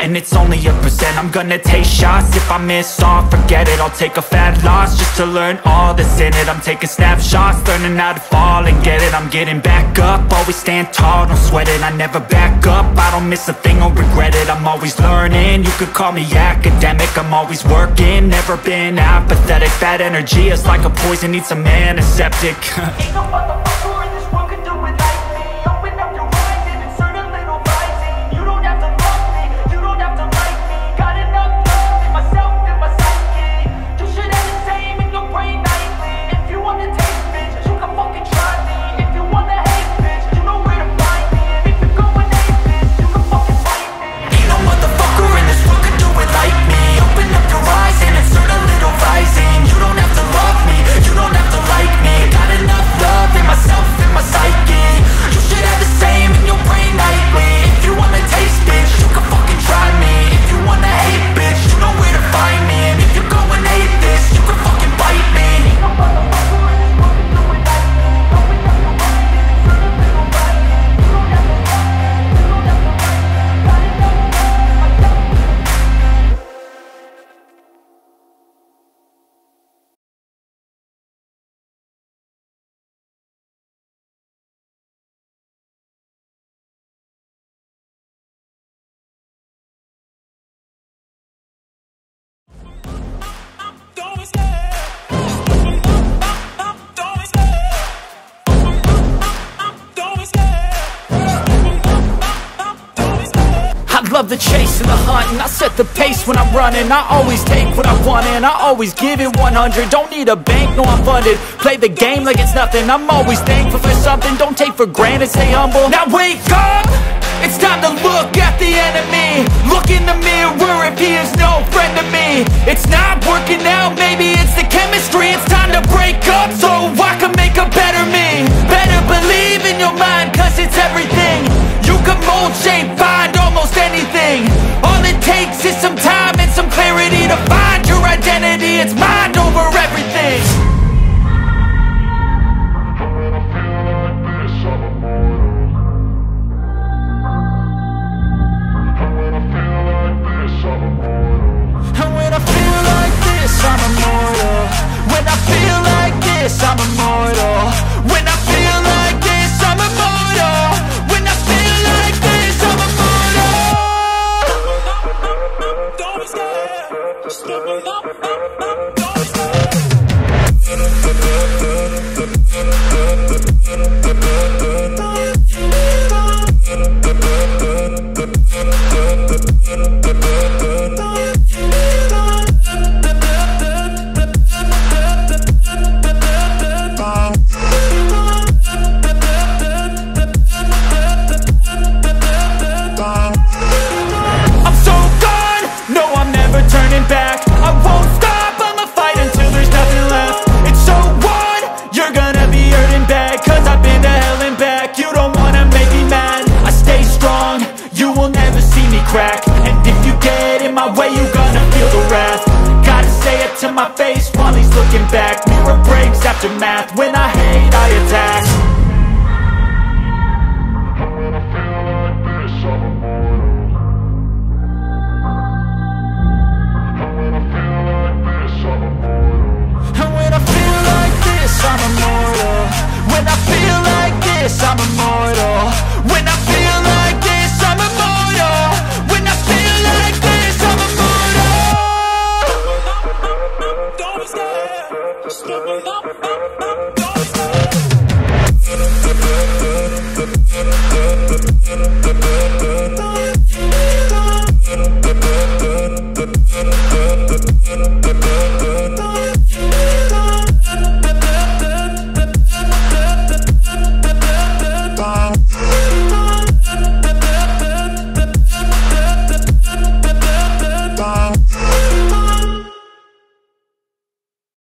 and it's only a percent. I'm gonna take shots, if I miss all, forget it. I'll take a fat loss just to learn all that's in it. I'm taking snapshots, learning how to fall and get it. I'm getting back up, always stand tall, don't sweat it. I never back up, I don't miss a thing or regret it. I'm always learning, you could call me academic. I'm always working, never been apathetic. Bad energy is like a poison, needs some antiseptic. Ain't no motherfucker in this world can do it like me. Open up your eyes and insert a little rising. You don't have to love me, you don't have to like me. Got enough love in myself and my psyche. You should have the same in your brain nightly. If you wanna taste, bitch, you can fucking try me. If you wanna hate, bitch, you know where to find me. And if you're going hate, bitch, you can fucking fight me. Ain't no motherfucker in this world can do it like me. Open up your eyes and insert a little rising. You don't have to love me, you don't have to like me. Got enough love in myself and my psyche. You should have the same in your brain nightly. If you wanna taste, bitch, you can fucking try me. If you wanna hate, bitch, you know where to find me. And if you're going hate this, you can fucking bite me. Ain't no motherfucker in this world can do it like me. Open up your eyes and insert a little rising. You don't have to love me, you don't have to like me. Got enough love in myself. I love the chase and the hunt, and I set the pace when I'm running. I always take what I want and I always give it 100. Don't need a bank, no I'm funded. Play the game like it's nothing. I'm always thankful for something. Don't take for granted, stay humble. Now wake up! It's time to look at the enemy. Look in the mirror if he is no friend to me. It's not working out, maybe it's the chemistry. It's time to break up so I can make a better me. Better believe in your mind, cause it's everything. You can mold, shape, find almost anything. All it takes is some time and some clarity to find your identity. It's mind over everything. And when I feel like this, I'm immortal. When I feel like this, I'm immortal. When I feel like this, I'm immortal. When I feel like this, I'm immortal. Don't be scared. Just level up. Don't be scared. Turning back, I won't stop, I'ma fight until there's nothing left. It's so on, you're gonna be hurting bad, cause I've been to hell and back. You don't wanna make me mad, I stay strong, you will never see me crack. And if you get in my way, you're gonna feel the wrath. Gotta say it to my face while he's looking back. Mirror breaks after math, when I hate I attack. I'm immortal. When I feel like this, I'm immortal. When I feel like this, I'm immortal. When I feel like this, I'm immortal. Don't be scared. Just level up. Don't be scared.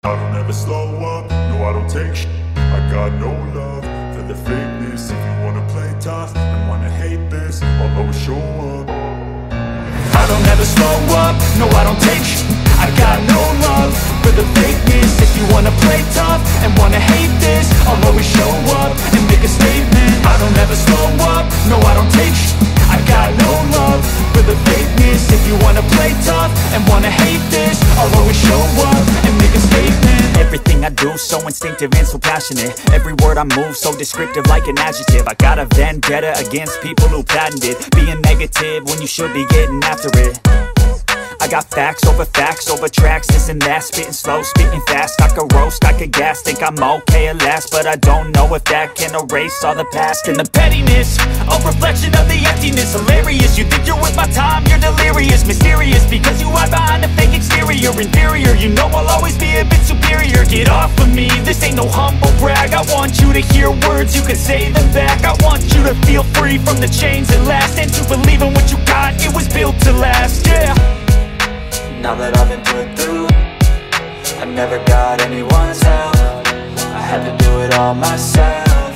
I don't ever slow up, no I don't take shit. I got no love for the fakeness. If you wanna play tough and wanna hate this, I'll always show up. I don't ever slow up, no I don't take shit. I got no love for the fakeness. If you wanna play tough and wanna hate this, I'll always show up and make a statement. I don't ever slow up, no I don't take shit. I got no love for the fakeness. I do, so instinctive and so passionate. Every word I move, so descriptive like an adjective. I got a vendetta against people who patented being negative when you should be getting after it. I got facts over tracks, this and that. Spitting slow, spitting fast. I could roast, I could gas. Think I'm okay at last, but I don't know if that can erase all the past. And the pettiness, a reflection of the emptiness. Hilarious, you think you're worth my time, you're delirious. Mysterious, because you hide behind a fake exterior. Inferior, you know I'll always be a bit superior. Get off of me, this ain't no humble brag. I want you to hear words, you can say them back. I want you to feel free from the chains that last, and to believe in what you got, it was built to last, yeah. Now that I've been put through, I never got anyone's help. I had to do it all myself.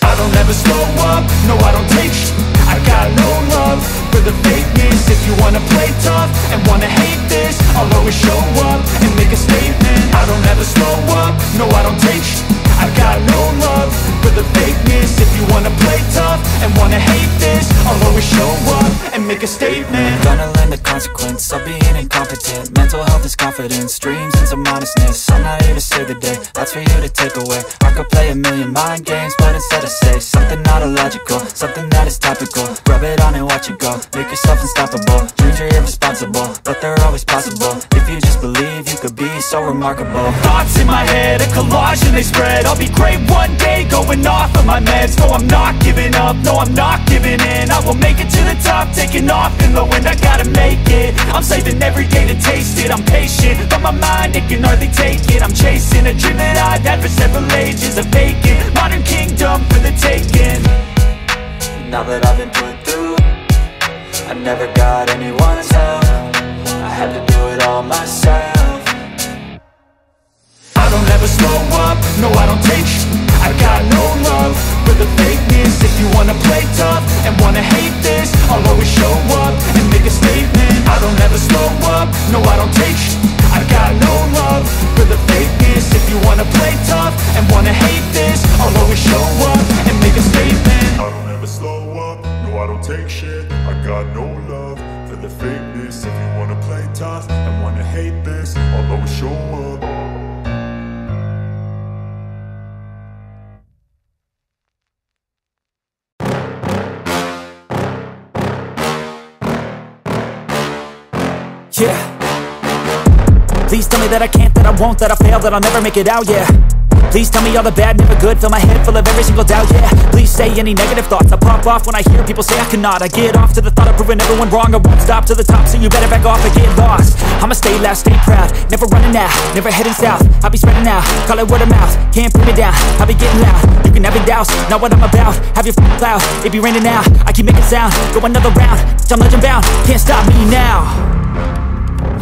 I don't ever slow up, no I don't take sh**. I got no love for the fakeness. If you wanna play tough and wanna hate this, I'll always show up and make a statement. I don't ever slow up, no I don't take sh**. I got no love for the fakeness. If you wanna play tough and wanna hate this, I'll always show up and make a statement. Gonna learn the consequence of being incompetent. Mental health is confidence, dreams and some honestness. I'm not here to save the day, that's for you to take away. I could play a million mind games, but instead I say something not illogical, something that is topical. Rub it on and watch it go, make yourself unstoppable. Dreams are irresponsible, but they're always possible. If you just believe, you could be so remarkable. Thoughts in my head, a collage and they spread. I'll be great one day, going off of my meds. No, I'm not giving up, no, I'm not giving in. I will make it to the top, taking off in the wind. I gotta make it, I'm saving every day to taste it. I'm patient, but my mind, it can hardly take it. I'm chasing a dream that I've had for several ages. A vacant, modern kingdom for the taking. Now that I've been put through, I never got anyone's help. I had to do it all myself. I don't ever slow up, no I don't take sh**. I got no love for the fakeness. If you wanna play tough and wanna hate this, I'll always show up and make a statement. I don't ever slow up, no I don't take sh**. I got no love for the fakeness. If you wanna play tough and wanna hate this, I'll always show up and make a statement. I don't ever slow up, no I don't take shit. I got no love for the fakeness. If you wanna play tough and wanna hate this, I'll always show up. Yeah. Please tell me that I can't, that I won't, that I fail, that I'll never make it out, yeah. Please tell me all the bad, never good, fill my head full of every single doubt, yeah. Please say any negative thoughts, I pop off when I hear people say I cannot. I get off to the thought of proving everyone wrong. I won't stop to the top, so you better back off and get lost. I'ma stay loud, stay proud, never running out, never heading south. I'll be spreading out, call it word of mouth, can't put me down, I'll be getting loud. You can have it douse, not what I'm about, have your f***ing cloud, it be raining now. I keep making sound, go another round, I'm legend bound, can't stop me now.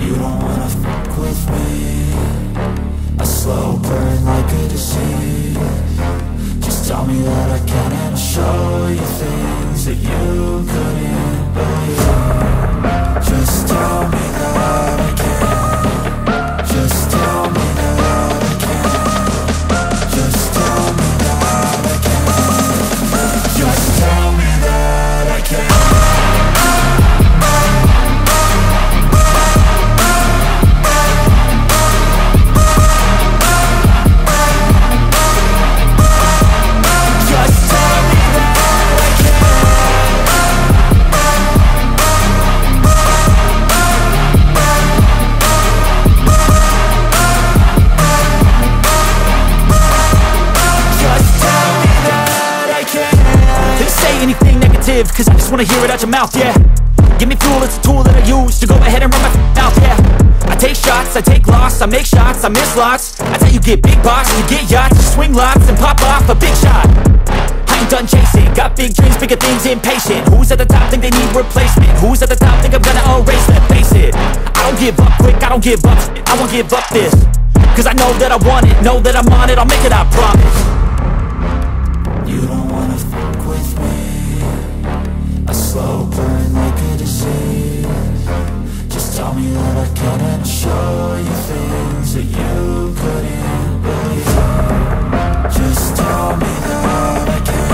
You don't wanna fuck with me, a slow burn like a disease. Just tell me that I can and I'll show you things that you couldn't believe. Just tell me that I can. Just tell me that I can. Just tell me that I can. Just tell me that I can. Anything negative, cause I just wanna hear it out your mouth, yeah. Give me fuel, it's a tool that I use to go ahead and run my mouth, yeah. I take shots, I take loss, I make shots, I miss lots. That's how you get big box, you get yachts, you swing lots and pop off a big shot. I ain't done chasing, got big dreams, bigger things, impatient. Who's at the top think they need replacement? Who's at the top think I'm gonna erase, let's face it. I don't give up quick, I don't give up, I won't give up this. Cause I know that I want it, know that I'm on it, I'll make it, I promise. You don't wanna fuck with me, a slow burn like a disease. Just tell me that I can and I'll show you things that you couldn't believe. Just tell me that I can.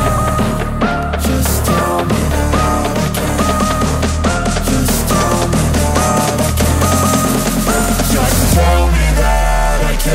Just tell me that I can. Just tell me that I can. Just tell me that I can.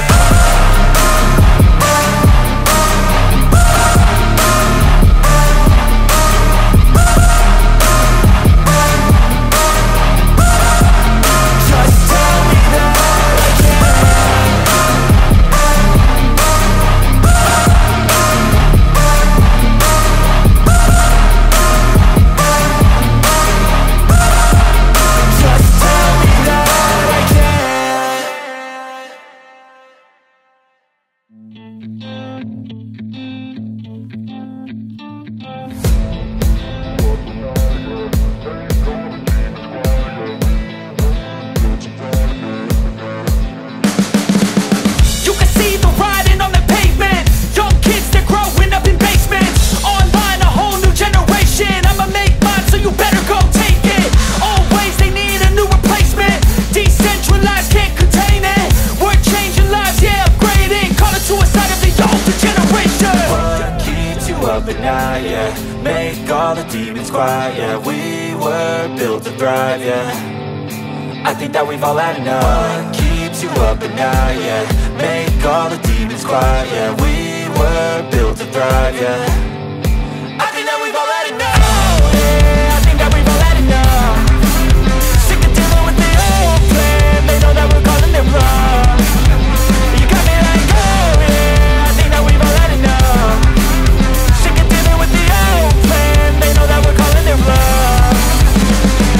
yeah. Make all the demons quiet, yeah. We were built to thrive, yeah. I think that we've all had enough. What keeps you up at night, yeah. Make all the demons quiet, yeah. We were built to thrive, yeah. I think that we've all had enough, yeah. I think that we've all had enough. Sick of dealing with the old plan. They know that we're calling it wrong. You got me like, oh yeah. I think that we've all had enough. Sick of dealing with the old plan. They know that we're calling it wrong.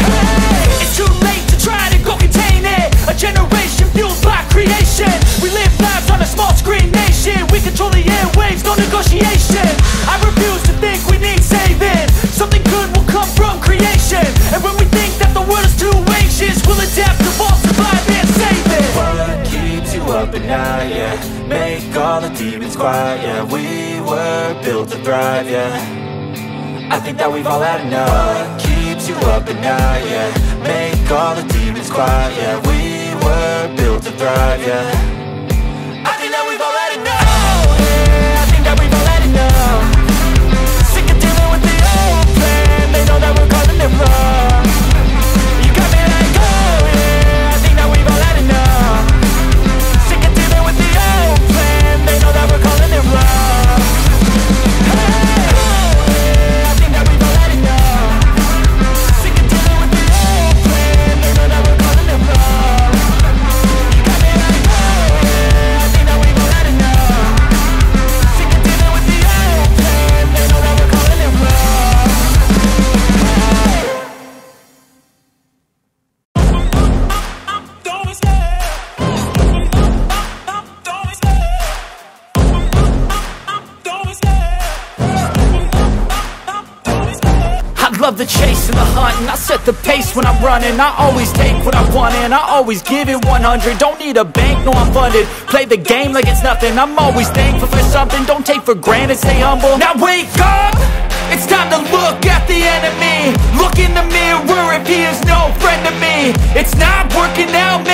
Hey, it's too late to try to go contain it. A generation fueled by creation. We live lives on a small screen nation. We control the airwaves, no negotiation. I refuse to think we need saving. Something good will come from creation. And when we think that the world is too anxious, we'll adapt, evolve, survive and save it. What keeps you up at night, yeah. Make all the demons quiet, yeah. We were built to thrive, yeah. I think that we've all had enough. What keeps you up at night, yeah. Make all the demons quiet, yeah. We were built to thrive, yeah. I think that we've all had enough, yeah. I think that we've all had enough. Sick of dealing with the old plan. They know that we're calling it wrong. You got me like, oh yeah. I think that we've all had enough. Sick of dealing with the old plan. They know that we're calling it wrong. Hey, oh yeah. I think that we've all had enough. Sick of dealing with the old plan. They know that we're calling it wrong. You got me like, oh yeah. I think that we've all had enough. Sick of dealing with the old plan. They know that we're calling it wrong. I love the chase and the hunt, and I set the pace when I'm running. I always take what I want and I always give it 100. Don't need a bank, no I'm funded. Play the game like it's nothing. I'm always thankful for something. Don't take for granted, stay humble. Now wake up! It's time to look at the enemy. Look in the mirror if he is no friend to me. It's not working out, man.